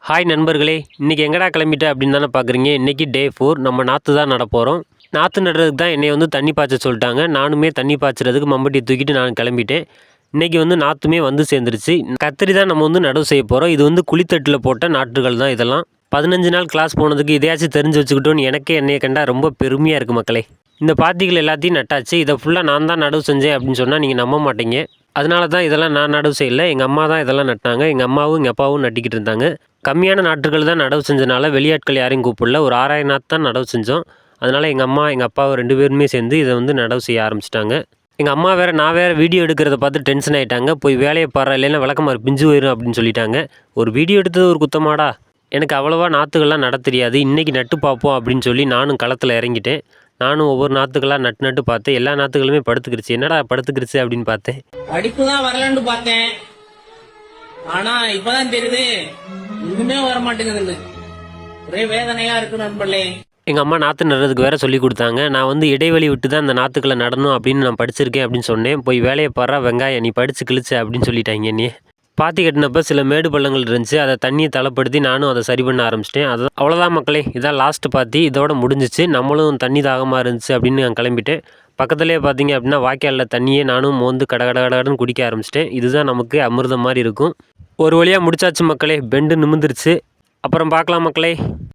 Hi நண்பர்களே, இன்றைக்கி எங்கடா கிளம்பிட்ட அப்படின்னு தானே பார்க்குறீங்க. இன்றைக்கி டே 4 நம்ம நாற்று தான் நட போகிறோம். நாற்று நடுறதுக்கு தான் என்னை வந்து தண்ணி பாய்ச்ச சொல்லிட்டாங்க. நானுமே தண்ணி பாய்ச்சறதுக்கு மம்பட்டியை தூக்கிட்டு நான் கிளம்பிட்டேன். இன்றைக்கி வந்து நாற்றுமே வந்து சேர்ந்துருச்சு. கத்திரி தான் நம்ம வந்து நடவு செய்ய போகிறோம். இது வந்து குழித்தட்டில் போட்ட நாற்றுகள் தான் இதெல்லாம். 15 நாள் கிளாஸ் போனதுக்கு இதையாச்சும் தெரிஞ்சு வச்சுக்கிட்டோன்னு எனக்கே என்னைய கண்டா ரொம்ப பெருமையாக இருக்குது மக்களே. இந்த பாத்திகள் எல்லாத்தையும் நட்டாச்சு. இதை ஃபுல்லாக நான் தான் நடவு செஞ்சேன் அப்படின்னு சொன்னால் நீங்கள் நம்ப மாட்டீங்க. அதனால தான் இதெல்லாம் நான் நடவு செய்யலை, எங்கள் அம்மா தான் இதெல்லாம் நட்டாங்க. எங்கள் அம்மாவும் எங்கள் அப்பாவும் நட்டிக்கிட்டு இருந்தாங்க. கம்மியான நாற்றுகள் தான் நடவு செஞ்சனால வெளியாட்கள் யாரையும் கூப்பிடல. ஒரு 6000 நாற்று தான் நடவு செஞ்சோம். அதனால் எங்கள் அம்மா எங்கள் அப்பாவை 2 பேருமே சேர்ந்து இதை வந்து நடவு செய்ய ஆரம்பிச்சிட்டாங்க. எங்கள் அம்மா வேறு நான் வேறு வீடியோ எடுக்கிறத பார்த்து டென்ஷன் ஆகிட்டாங்க. போய் வேலையை பாரு, இல்லைன்னா விளக்கமாறு பிஞ்சு போயிடும் அப்படின்னு சொல்லிட்டாங்க. ஒரு வீடியோ எடுத்தது ஒரு குத்தமாடா. எனக்கு அவ்வளோவா நாற்றுகள்லாம் நட தெரியாது. இன்றைக்கி நட்டு பார்ப்போம் அப்படின்னு சொல்லி நானும் களத்தில் இறங்கிட்டேன். நானும் ஒவ்வொரு நாற்றுகளாக நட்டு பார்த்தேன். எல்லா நாற்றுகளுமே படுத்துக்கிடுச்சு. என்னடா படுத்துக்கிடுச்சு அப்படின்னு பார்த்தேன். படிப்பு தான் வரலன்னு பார்த்தேன். ஆனா இப்பதான் தெரியுது இதுவுமே வர மாட்டேங்குது. ஒரே வேதனையா இருக்கு நண்பர்களே. எங்கள் அம்மா நாற்று நடுறதுக்கு வேறு சொல்லி கொடுத்தாங்க. நான் வந்து இடைவெளி விட்டு தான் அந்த நாற்றுக்களை நடணும் அப்படின்னு நான் படிச்சிருக்கேன் அப்படின்னு சொன்னேன். போய் வேலையை பாடுறா வெங்காயம், நீ படித்து கிழிச்சு அப்படின்னு சொல்லிட்டாங்க என்னையே. பாத்தி கட்டினப்போ சில மேடு பள்ளங்கள் இருந்துச்சு. அதை தண்ணியை தளப்படுத்தி நானும் அதை சரி பண்ண ஆரம்பிச்சிட்டேன். அது அவ்வளோதான் மக்களே, இதான் லாஸ்ட்டு பாத்தி. இதோட முடிஞ்சிச்சு. நம்மளும் தண்ணி தாகமாக இருந்துச்சு அப்படின்னு நான் கிளம்பிட்டேன். பக்கத்துலேயே பார்த்தீங்க அப்படின்னா வாய்க்காலில் தண்ணியே நானும் மோந்து கடன்னு குடிக்க ஆரம்பிச்சிட்டேன். இதுதான் நமக்கு அமிர்தம் மாதிரி இருக்கும். ஒரு வழியாக முடிச்சாச்சு மக்களே. பெண்டு நிமிந்துருச்சு. அப்புறம் பார்க்கலாம் மக்களே.